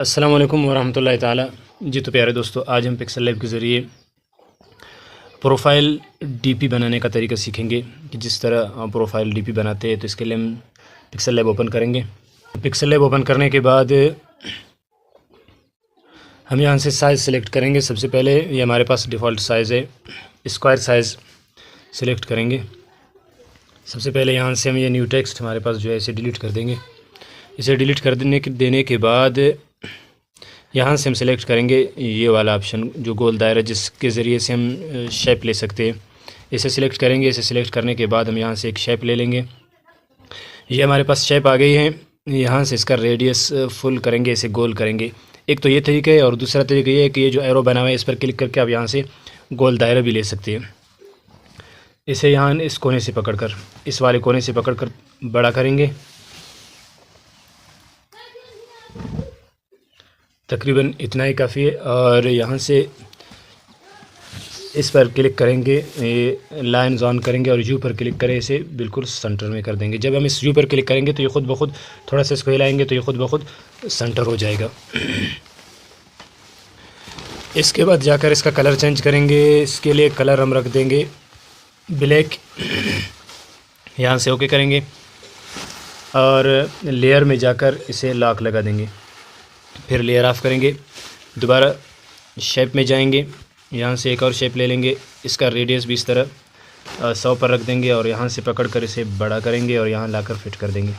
अस्सलाम वालेकुम वरहमतुल्लाहि ताला। जी तो प्यारे दोस्तों, आज हम पिक्सल लैब के ज़रिए प्रोफाइल डीपी बनाने का तरीका सीखेंगे कि जिस तरह प्रोफाइल डीपी बनाते हैं। तो इसके लिए हम पिक्सल लैब ओपन करेंगे। पिक्सल लैब ओपन करने के बाद हम यहाँ से साइज़ सेलेक्ट करेंगे। सबसे पहले ये हमारे पास डिफ़ॉल्ट साइज़ है, स्क्वायर साइज़ सेलेक्ट करेंगे। सबसे पहले यहाँ से हम ये न्यू टेक्स्ट हमारे पास जो है इसे डिलीट कर देंगे। इसे डिलीट कर देने के बाद यहाँ से हम सेलेक्ट करेंगे ये वाला ऑप्शन जो गोल दायरा, जिसके ज़रिए से हम शेप ले सकते हैं। इसे सिलेक्ट करेंगे। इसे सिलेक्ट करने के बाद हम यहाँ से एक शेप ले लेंगे। ये हमारे पास शेप आ गई है। यहाँ से इसका रेडियस फुल करेंगे, इसे गोल करेंगे। एक तो ये तरीका है और दूसरा तरीका ये है कि ये जो एरो बना हुआ है इस पर क्लिक करके आप यहाँ से गोल दायरा भी ले सकते हैं। इसे यहाँ इस कोने से पकड़कर, इस वाले कोने से पकड़कर बड़ा करेंगे। तकरीबन इतना ही काफ़ी है। और यहाँ से इस पर क्लिक करेंगे, ये लाइन ऑन करेंगे और यू पर क्लिक करें, इसे बिल्कुल सेंटर में कर देंगे। जब हम इस यू पर क्लिक करेंगे तो ये खुद ब खुद, थोड़ा सा इसको हिलाएंगे तो ये खुद ब खुद सेंटर हो जाएगा। इसके बाद जाकर इसका कलर चेंज करेंगे। इसके लिए कलर हम रख देंगे ब्लैक। यहाँ से ओके करेंगे और लेयर में जाकर इसे लॉक लगा देंगे। फिर लेयर ऑफ करेंगे, दोबारा शेप में जाएंगे, यहाँ से एक और शेप ले लेंगे। इसका रेडियस भी इस तरह 100 पर रख देंगे और यहाँ से पकड़ कर इसे बड़ा करेंगे और यहाँ लाकर फिट कर देंगे।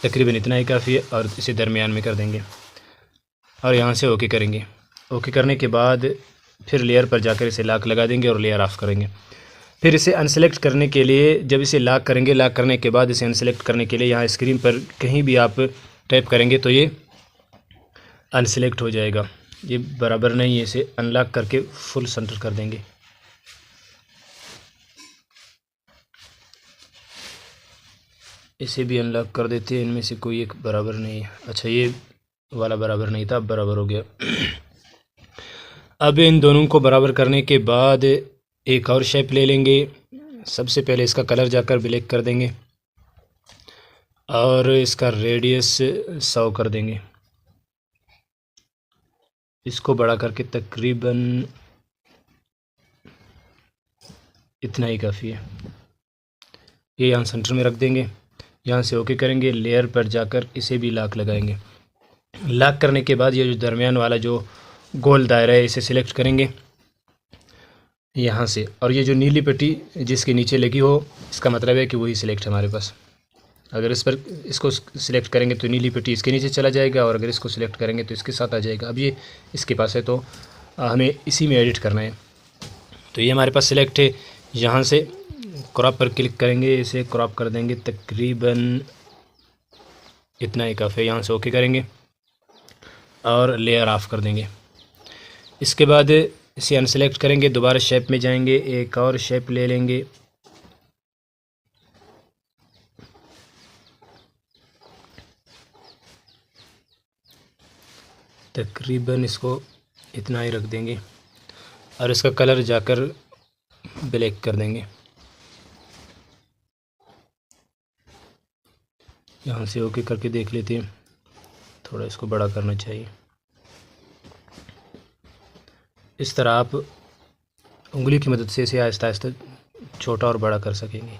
तकरीबन इतना ही काफ़ी है और इसे दरमियान में कर देंगे और यहाँ से ओके करेंगे। ओके करने के बाद फिर लेयर पर जाकर इसे लॉक लगा देंगे और लेयर ऑफ करेंगे। फिर इसे अनसेलेक्ट करने के लिए, जब इसे लॉक करेंगे, लॉक करने के बाद इसे अनसेलेक्ट करने के लिए यहाँ स्क्रीन पर कहीं भी आप टैप करेंगे तो ये अनसेलेक्ट हो जाएगा। ये बराबर नहीं है, इसे अनलॉक करके फुल सेंटर कर देंगे। इसे भी अनलॉक कर देते हैं, इनमें से कोई एक बराबर नहीं है। अच्छा, ये वाला बराबर नहीं था, अब बराबर हो गया। अब इन दोनों को बराबर करने के बाद एक और शेप ले लेंगे। सबसे पहले इसका कलर जाकर ब्लैक कर देंगे और इसका रेडियस 100 कर देंगे। इसको बड़ा करके तकरीबन इतना ही काफ़ी है। ये यहाँ सेंटर में रख देंगे। यहाँ से ओके करेंगे, लेयर पर जाकर इसे भी लॉक लगाएंगे। लॉक करने के बाद ये जो दरमियान वाला जो गोल दायरा है इसे सिलेक्ट करेंगे यहाँ से, और ये जो नीली पट्टी जिसके नीचे लगी हो, इसका मतलब है कि वही सिलेक्ट है हमारे पास। अगर इस पर इसको सिलेक्ट करेंगे तो नीली पट्टी इसके नीचे चला जाएगा और अगर इसको सिलेक्ट करेंगे तो इसके साथ आ जाएगा। अब ये इसके पास है तो हमें इसी में एडिट करना है। तो ये हमारे पास सिलेक्ट है। यहाँ से क्रॉप पर क्लिक करेंगे, इसे क्रॉप कर देंगे तकरीबन इतना ही काफ़ी है। यहाँ से ओके करेंगे और लेयर ऑफ कर देंगे। इसके बाद इसे अनसेलेक्ट करेंगे, दोबारा शेप में जाएंगे, एक और शेप ले लेंगे। तकरीबन इसको इतना ही रख देंगे और इसका कलर जाकर ब्लैक कर देंगे। यहाँ से ओके करके देख लेते हैं, थोड़ा इसको बड़ा करना चाहिए। इस तरह आप उंगली की मदद से इसे आहिस्ता आहिस्ता छोटा और बड़ा कर सकेंगे।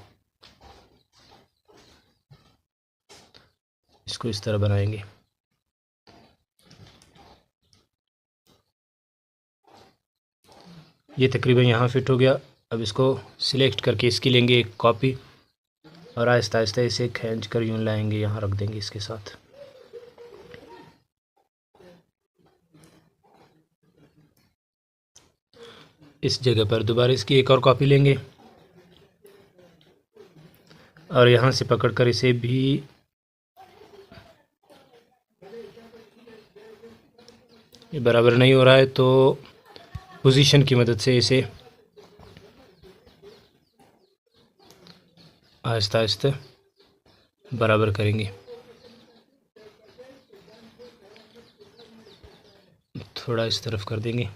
इसको इस तरह बनाएंगे। ये तकरीबन यहाँ फिट हो गया। अब इसको सिलेक्ट करके इसकी लेंगे एक कॉपी और आहिस्ता आहिस्ता इसे खींच कर यूँ लाएंगे, यहाँ रख देंगे इसके साथ। इस जगह पर दोबारा इसकी एक और कॉपी लेंगे और यहाँ से पकड़कर इसे भी ये बराबर नहीं हो रहा है तो पोजीशन की मदद से इसे आहिस्ता आहिस्ता बराबर करेंगे। थोड़ा इस तरफ कर देंगे।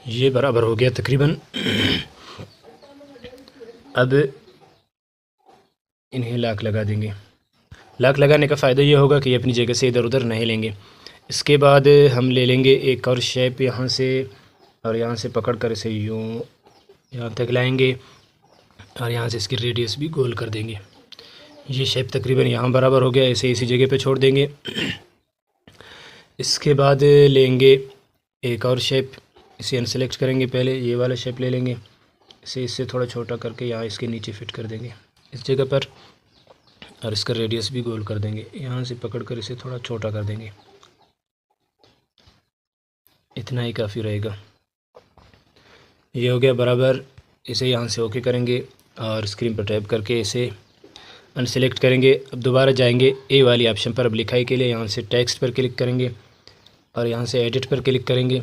ये बराबर हो गया तकरीबन। अब इन्हें लॉक लगा देंगे। लॉक लगाने का फ़ायदा ये होगा कि ये अपनी जगह से इधर उधर नहीं लेंगे। इसके बाद हम ले लेंगे एक और शेप यहाँ से, और यहाँ से पकड़ कर इसे यूँ यहाँ तक लाएंगे और यहाँ से इसकी रेडियस भी गोल कर देंगे। ये शेप तकरीबन यहाँ बराबर हो गया, इसे इसी जगह पे छोड़ देंगे। इसके बाद लेंगे एक और शेप, इसे अनसेलेक्ट करेंगे, पहले ये वाला शेप ले लेंगे, इसे इससे थोड़ा छोटा करके यहाँ इसके नीचे फिट कर देंगे इस जगह पर, और इसका रेडियस भी गोल कर देंगे। यहाँ से पकड़ कर इसे थोड़ा छोटा कर देंगे, इतना ही काफ़ी रहेगा। ये हो गया बराबर। इसे यहाँ से ओके करेंगे और स्क्रीन पर टैप करके इसे अनसेलेक्ट करेंगे। अब दोबारा जाएंगे ए वाली ऑप्शन पर, अब लिखाई के लिए यहाँ से टेक्स्ट पर क्लिक करेंगे और यहाँ से एडिट पर क्लिक करेंगे।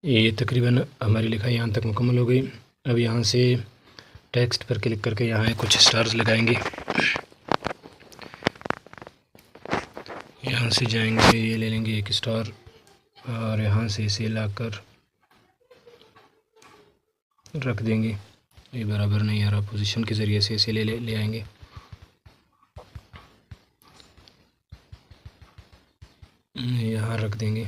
ये तकरीबन हमारी लिखाई यहाँ तक मुकम्मल हो गई। अब यहाँ से टेक्स्ट पर क्लिक करके यहाँ कुछ स्टार्स लगाएंगे। यहाँ से जाएंगे, ये ले लेंगे एक स्टार और यहाँ से इसे लाकर रख देंगे। ये बराबर नहीं आ रहा, पोजीशन के ज़रिए से इसे ले आएंगे। यहाँ रख देंगे,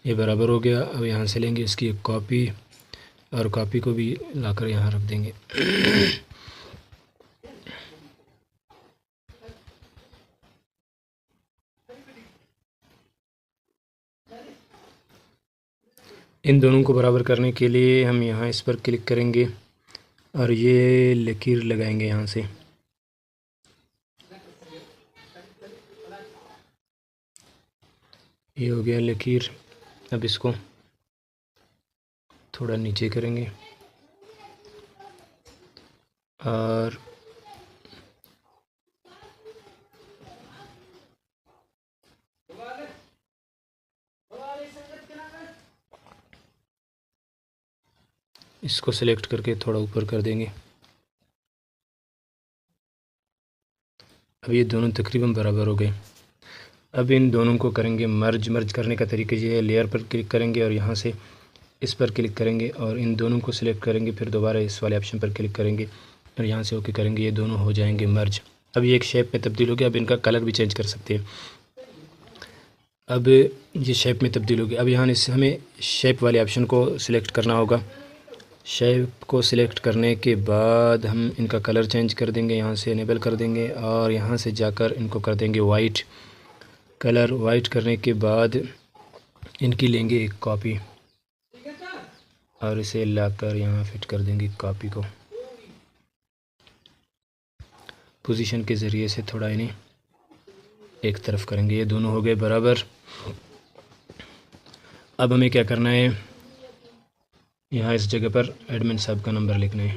ये बराबर हो गया। अब यहाँ से लेंगे इसकी एक कॉपी और कॉपी को भी लाकर यहाँ रख देंगे। इन दोनों को बराबर करने के लिए हम यहाँ इस पर क्लिक करेंगे और ये लकीर लगाएंगे यहाँ से। ये हो गया लकीर। अब इसको थोड़ा नीचे करेंगे और इसको सेलेक्ट करके थोड़ा ऊपर कर देंगे। अब ये दोनों तकरीबन बराबर हो गए। अब इन दोनों को करेंगे मर्ज। मर्ज करने का तरीका ये है, लेयर पर क्लिक करेंगे और यहाँ से इस पर क्लिक करेंगे और इन दोनों को सिलेक्ट करेंगे, फिर दोबारा इस वाले ऑप्शन पर क्लिक करेंगे और यहाँ से ओके करेंगे। ये दोनों हो जाएंगे मर्ज। अब ये एक शेप में तब्दील हो गया। अब इनका कलर भी चेंज कर सकते हैं। अब ये शेप में तब्दील हो गया। अब यहाँ से हमें शेप वाले ऑप्शन को सिलेक्ट करना होगा। शेप को सिलेक्ट करने के बाद हम इनका कलर चेंज कर देंगे, यहाँ से इनेबल कर देंगे और यहाँ से जाकर इनको कर देंगे वाइट। कलर वाइट करने के बाद इनकी लेंगे एक कॉपी और इसे लाकर यहाँ फिट कर देंगे कॉपी को। पोजीशन के ज़रिए से थोड़ा इन्हें एक तरफ करेंगे। ये दोनों हो गए बराबर। अब हमें क्या करना है, यहाँ इस जगह पर एडमिन साहब का नंबर लिखना है।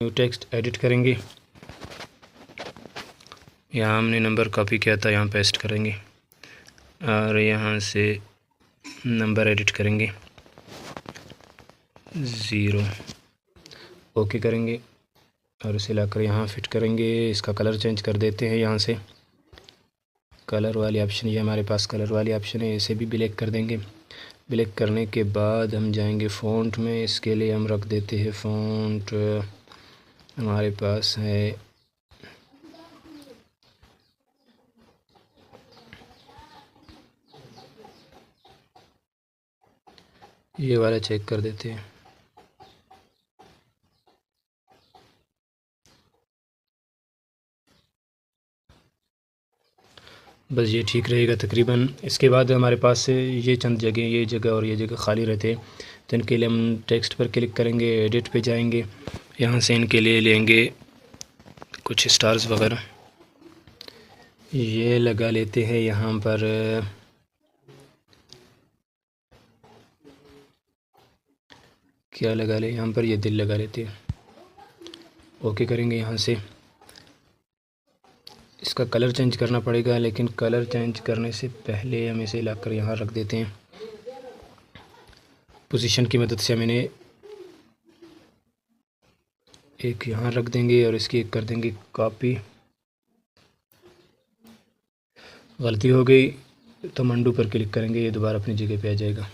न्यू टेक्स्ट एडिट करेंगे। यहाँ हमने नंबर कॉपी किया था, यहाँ पेस्ट करेंगे और यहाँ से नंबर एडिट करेंगे 0, ओके करेंगे और इसे लाकर यहाँ फिट करेंगे। इसका कलर चेंज कर देते हैं। यहाँ से कलर वाली ऑप्शन, ये हमारे पास कलर वाली ऑप्शन है, इसे भी ब्लैक कर देंगे। ब्लैक करने के बाद हम जाएंगे फ़ॉन्ट में। इसके लिए हम रख देते हैं फ़ॉन्ट, हमारे पास है ये वाला, चेक कर देते हैं। बस ये ठीक रहेगा तकरीबन। इसके बाद हमारे पास ये चंद जगह, ये जगह और ये जगह खाली रहते हैं, तो इनके लिए हम टेक्स्ट पर क्लिक करेंगे, एडिट पे जाएंगे, यहाँ से इनके लिए लेंगे कुछ स्टार्स वगैरह, ये लगा लेते हैं यहाँ पर। क्या लगा ले, यहाँ पर ये दिल लगा लेते हैं। ओके करेंगे। यहाँ से इसका कलर चेंज करना पड़ेगा, लेकिन कलर चेंज करने से पहले हम इसे लाकर यहाँ रख देते हैं। पोजीशन की मदद से हम इन्हें एक यहाँ रख देंगे और इसकी एक कर देंगे कॉपी। गलती हो गई तो हम अंडू पर क्लिक करेंगे, ये दोबारा अपनी जगह पे आ जाएगा।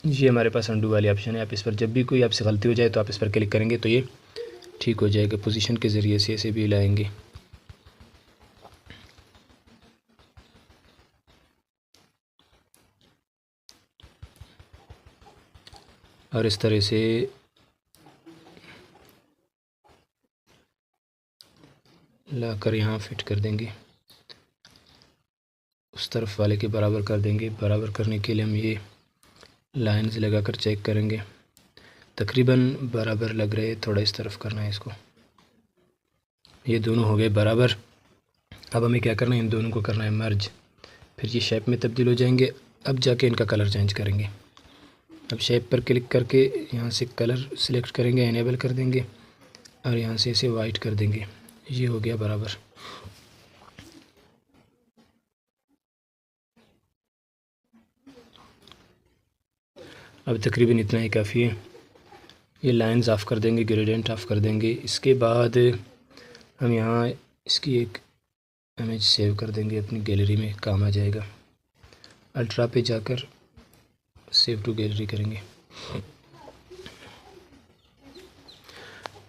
ये हमारे पास अंडू वाली ऑप्शन है। आप इस पर जब भी कोई आपसे गलती हो जाए तो आप इस पर क्लिक करेंगे तो ये ठीक हो जाएगा। पोजीशन के ज़रिए से इसे भी लाएंगे। और इस तरह से लाकर यहाँ फिट कर देंगे, उस तरफ वाले के बराबर कर देंगे। बराबर करने के लिए हम ये लाइंस लगाकर चेक करेंगे, तकरीबन बराबर लग रहे हैं, थोड़ा इस तरफ करना है इसको। ये दोनों हो गए बराबर। अब हमें क्या करना है, इन दोनों को करना है मर्ज, फिर ये शेप में तब्दील हो जाएंगे। अब जाके इनका कलर चेंज करेंगे। अब शेप पर क्लिक करके यहाँ से कलर सिलेक्ट करेंगे, इनेबल कर देंगे और यहाँ से इसे वाइट कर देंगे। ये हो गया बराबर। अब तकरीबन इतना ही काफ़ी है। ये लाइंस ऑफ़ कर देंगे, ग्रेडियंट ऑफ़ कर देंगे। इसके बाद हम यहाँ इसकी एक इमेज सेव कर देंगे, अपनी गैलरी में काम आ जाएगा। अल्ट्रा पे जाकर सेव टू गैलरी करेंगे।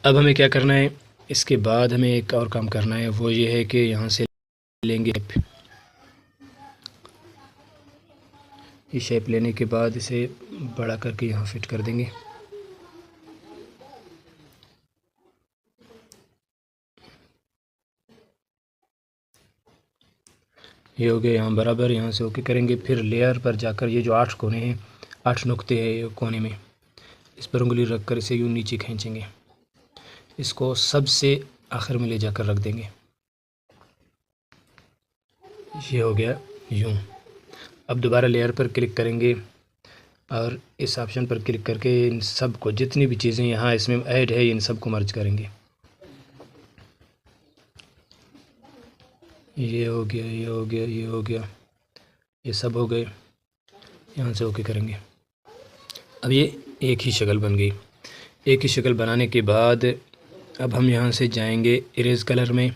अब हमें क्या करना है, इसके बाद हमें एक और काम करना है, वो ये है कि यहाँ से लेंगे ये शेप लेने के बाद इसे बड़ा करके यहाँ फिट कर देंगे। ये हो गया यहाँ बराबर। यहाँ से ओके करेंगे। फिर लेयर पर जाकर ये जो 8 कोने हैं, 8 नुक्ते हैं कोने में, इस पर उंगली रख कर इसे यूँ नीचे खींचेंगे। इसको सबसे आखिर में ले जाकर रख देंगे। ये हो गया यूँ। अब दोबारा लेयर पर क्लिक करेंगे और इस ऑप्शन पर क्लिक करके इन सब को, जितनी भी चीज़ें यहाँ इसमें ऐड है, इन सब को मर्ज करेंगे। ये हो गया, ये हो गया, ये हो गया, ये सब हो गए। यहाँ से ओके करेंगे। अब ये एक ही शक्ल बन गई। एक ही शक्ल बनाने के बाद अब हम यहाँ से जाएंगे इरेज कलर में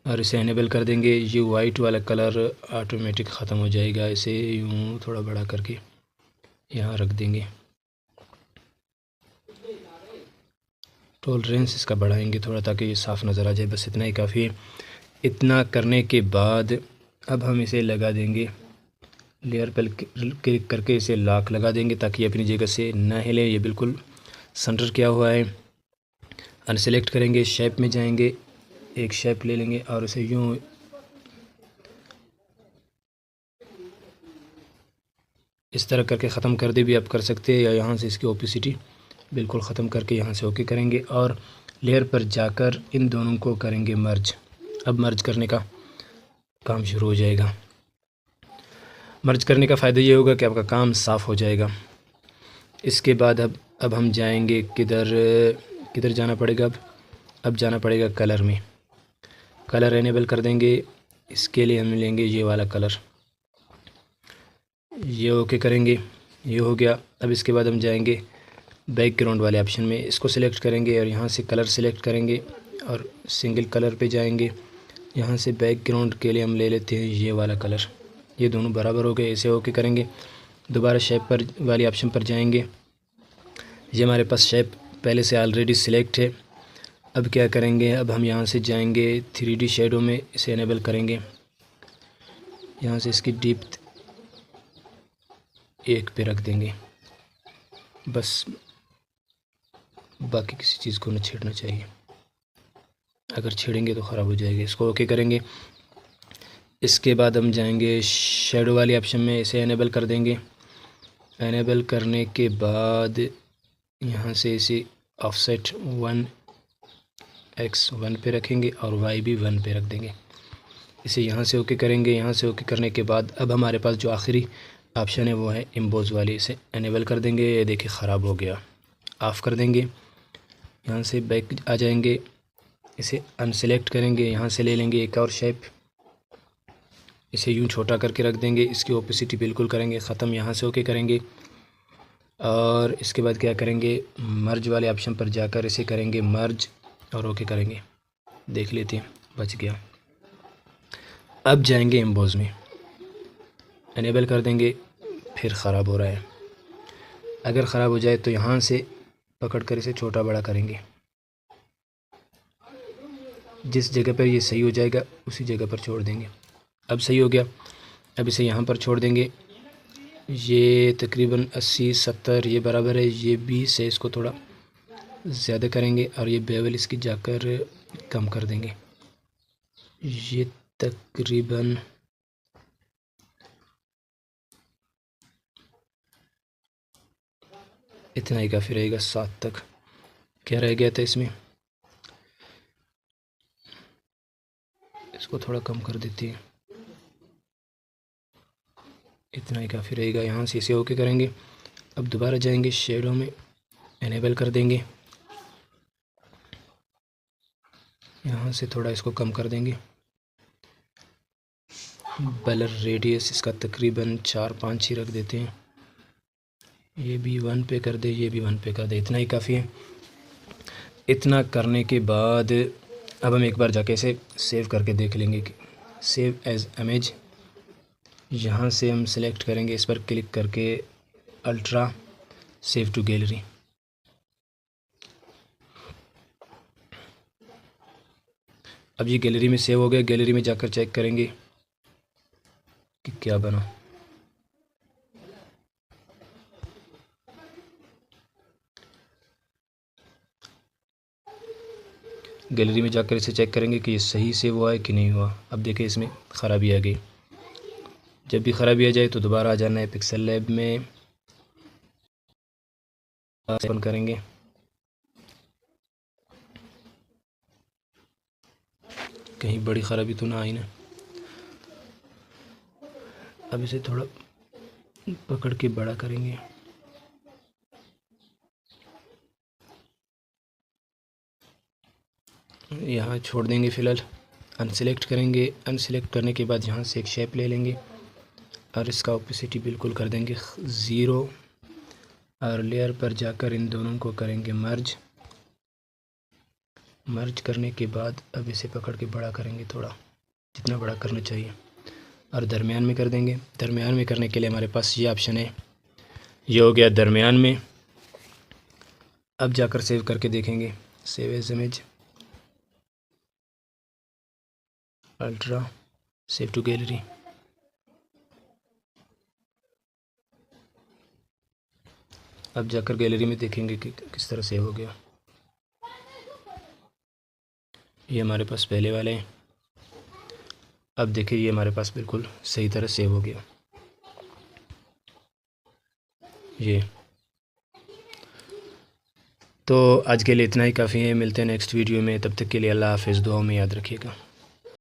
और इसे इनेबल कर देंगे। ये वाइट वाला कलर ऑटोमेटिक ख़त्म हो जाएगा। इसे यूँ थोड़ा बड़ा करके यहाँ रख देंगे। टॉलरेंस इसका बढ़ाएंगे थोड़ा ताकि ये साफ़ नज़र आ जाए। बस इतना ही काफ़ी है। इतना करने के बाद अब हम इसे लगा देंगे, लेयर पर क्लिक करके इसे लॉक लगा देंगे ताकि ये अपनी जगह से ना हिले। ये बिल्कुल सेंटर किया हुआ है। अनसेलेक्ट करेंगे, शेप में जाएंगे, एक शेप ले लेंगे और उसे यूँ इस तरह करके ख़त्म कर दे भी आप कर सकते हैं, या यहाँ से इसकी ओपेसिटी बिल्कुल ख़त्म करके यहाँ से ओके करेंगे और लेयर पर जाकर इन दोनों को करेंगे मर्ज। अब मर्ज करने का काम शुरू हो जाएगा। मर्ज करने का फ़ायदा ये होगा कि आपका काम साफ़ हो जाएगा। इसके बाद अब हम जाएंगे किधर जाना पड़ेगा। अब जाना पड़ेगा कलर में। कलर इनेबल कर देंगे। इसके लिए हम लेंगे ये वाला कलर, ये ओके करेंगे। ये हो गया। अब इसके बाद हम जाएंगे बैकग्राउंड वाले ऑप्शन में, इसको सिलेक्ट करेंगे और यहाँ से कलर सिलेक्ट करेंगे और सिंगल कलर पे जाएंगे। यहाँ से बैकग्राउंड के लिए हम ले लेते हैं ये वाला कलर। ये दोनों बराबर हो गए, इसे ओके करेंगे। दोबारा शेप पर वाली ऑप्शन पर जाएंगे। ये हमारे पास शेप पहले से ऑलरेडी सिलेक्ट है। अब क्या करेंगे, अब हम यहाँ से जाएंगे 3D शेडो में, इसे इनेबल करेंगे। यहाँ से इसकी डेप्थ 1 पे रख देंगे बस, बाकी किसी चीज़ को न छेड़ना चाहिए, अगर छेड़ेंगे तो ख़राब हो जाएगी। इसको ओके करेंगे। इसके बाद हम जाएंगे शेडो वाले ऑप्शन में, इसे एनेबल कर देंगे। एनेबल करने के बाद यहाँ से इसे ऑफसेट 1x1 पे रखेंगे और y भी 1 पे रख देंगे। इसे यहाँ से ओके करेंगे। यहाँ से ओके करने के बाद अब हमारे पास जो आखिरी ऑप्शन है वो है एम्बोज वाली, इसे एनेबल कर देंगे। ये देखिए ख़राब हो गया, ऑफ़ कर देंगे। यहाँ से बैक आ जाएंगे, इसे अनसेलेक्ट करेंगे। यहाँ से ले लेंगे एक और शेप, इसे यूँ छोटा करके रख देंगे। इसकी ओपेसिटी बिल्कुल करेंगे ख़त्म। यहाँ से ओके करेंगे और इसके बाद क्या करेंगे, मर्ज वाले ऑप्शन पर जाकर इसे करेंगे मर्ज और ओके करेंगे। देख लेते हैं, बच गया। अब जाएंगे एम्बोज में, एनेबल कर देंगे। फिर ख़राब हो रहा है। अगर ख़राब हो जाए तो यहाँ से पकड़ कर इसे छोटा बड़ा करेंगे। जिस जगह पर ये सही हो जाएगा उसी जगह पर छोड़ देंगे। अब सही हो गया। अब इसे यहाँ पर छोड़ देंगे। ये तकरीबन 80-70 ये बराबर है, ये 20 है, इसको थोड़ा ज़्यादा करेंगे और ये बेवल इसकी जाकर कम कर देंगे। ये तकरीबन इतना ही काफ़ी रहेगा, 7 तक। क्या रह गया था इसमें, इसको थोड़ा कम कर देते हैं, इतना ही काफ़ी रहेगा। यहाँ से इसे ओके करेंगे। अब दोबारा जाएंगे शेडो में, एनेबल कर देंगे। यहाँ से थोड़ा इसको कम कर देंगे। बलर रेडियस इसका तकरीबन 4-5 ही रख देते हैं। ये भी 1 पे कर दे, ये भी 1 पे कर दे, इतना ही काफ़ी है। इतना करने के बाद अब हम एक बार जाके इसे सेव करके देख लेंगे कि सेव एज़ इमेज। यहाँ से हम सेलेक्ट करेंगे, इस पर क्लिक करके अल्ट्रा सेव टू गैलरी। अब ये गैलरी में सेव हो गया। गैलरी में जाकर चेक करेंगे कि क्या बना। गैलरी में जाकर इसे चेक करेंगे कि ये सही सेव हुआ है कि नहीं हुआ। अब देखिए इसमें ख़राबी आ गई। जब भी ख़राबी आ जाए तो दोबारा आ जाना है पिक्सेल लैब में, ओपन करेंगे। कहीं बड़ी ख़राबी तो ना आई ना। अब इसे थोड़ा पकड़ के बड़ा करेंगे। यहाँ छोड़ देंगे फ़िलहाल। अनसेलेक्ट करेंगे। अनसेलेक्ट करने के बाद यहाँ से एक शेप ले लेंगे और इसका ओपेसिटी बिल्कुल कर देंगे 0 और लेयर पर जाकर इन दोनों को करेंगे मर्ज। मर्ज करने के बाद अब इसे पकड़ के बड़ा करेंगे, थोड़ा जितना बड़ा करना चाहिए, और दरमियान में कर देंगे। दरमियान में करने के लिए हमारे पास ये ऑप्शन है, ये हो गया दरमियान में। अब जाकर सेव करके देखेंगे, save as image, ultra save to gallery. अब जाकर गैलरी में देखेंगे कि किस तरह सेव हो गया। ये हमारे पास पहले वाले हैं। अब देखिए ये हमारे पास बिल्कुल सही तरह सेव हो गया। ये तो आज के लिए इतना ही काफ़ी है। मिलते हैं नेक्स्ट वीडियो में, तब तक के लिए अल्लाह हाफ़िज़। दुआ में याद रखिएगा।